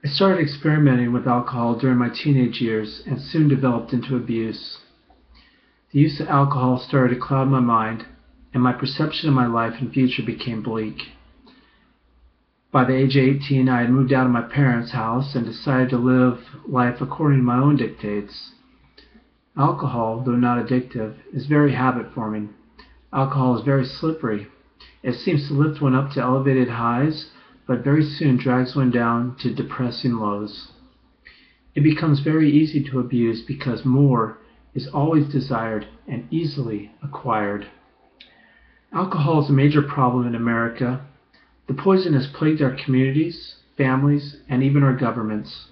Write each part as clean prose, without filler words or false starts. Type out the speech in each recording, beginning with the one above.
I started experimenting with alcohol during my teenage years and soon developed into abuse. The use of alcohol started to cloud my mind, and my perception of my life and future became bleak. By the age of 18, I had moved out of my parents' house and decided to live life according to my own dictates. Alcohol, though not addictive, is very habit-forming. Alcohol is very slippery. It seems to lift one up to elevated highs, but very soon drags one down to depressing lows. It becomes very easy to abuse because more is always desired and easily acquired. Alcohol is a major problem in America. The poison has plagued our communities, families, and even our governments.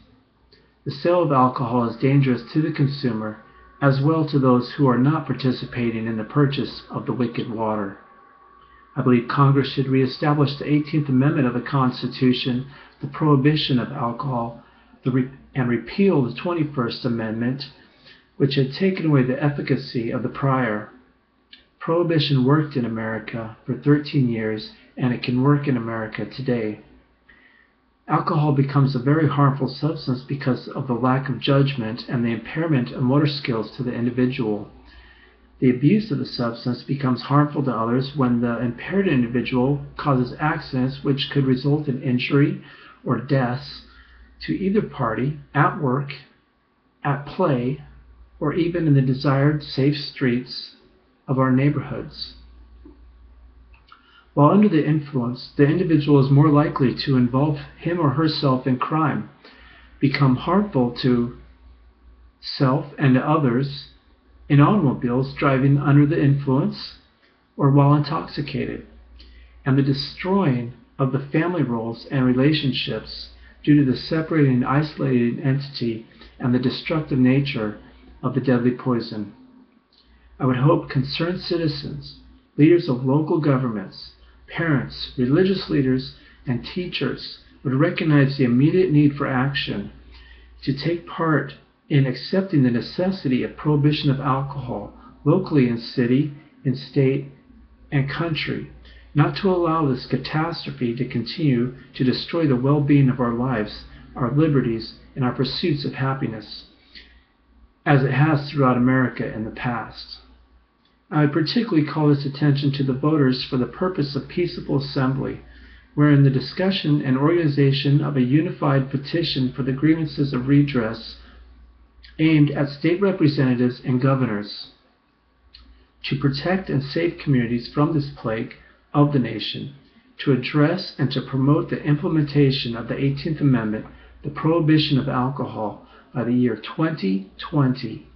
The sale of alcohol is dangerous to the consumer, as well to those who are not participating in the purchase of the wicked water. I believe Congress should reestablish the 18th Amendment of the Constitution, the prohibition of alcohol, and repeal the 21st Amendment, which had taken away the efficacy of the prior. Prohibition worked in America for 13 years, and it can work in America today. Alcohol becomes a very harmful substance because of the lack of judgment and the impairment of motor skills to the individual. The abuse of the substance becomes harmful to others when the impaired individual causes accidents which could result in injury or deaths to either party, at work, at play, or even in the desired safe streets of our neighborhoods. While under the influence, the individual is more likely to involve him or herself in crime, become harmful to self and to others, in automobiles driving under the influence or while intoxicated, and the destroying of the family roles and relationships due to the separating and isolating entity and the destructive nature of the deadly poison. I would hope concerned citizens, leaders of local governments, parents, religious leaders, and teachers would recognize the immediate need for action to take part in accepting the necessity of prohibition of alcohol locally in city, in state, and country, not to allow this catastrophe to continue to destroy the well-being of our lives, our liberties, and our pursuits of happiness, as it has throughout America in the past. I would particularly call this attention to the voters for the purpose of peaceable assembly, wherein the discussion and organization of a unified petition for the grievances of redress aimed at state representatives and governors to protect and save communities from this plague of the nation, to address and to promote the implementation of the 18th Amendment, the prohibition of alcohol, by the year 2020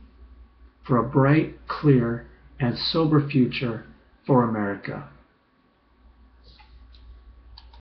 for a bright, clear, and sober future for America.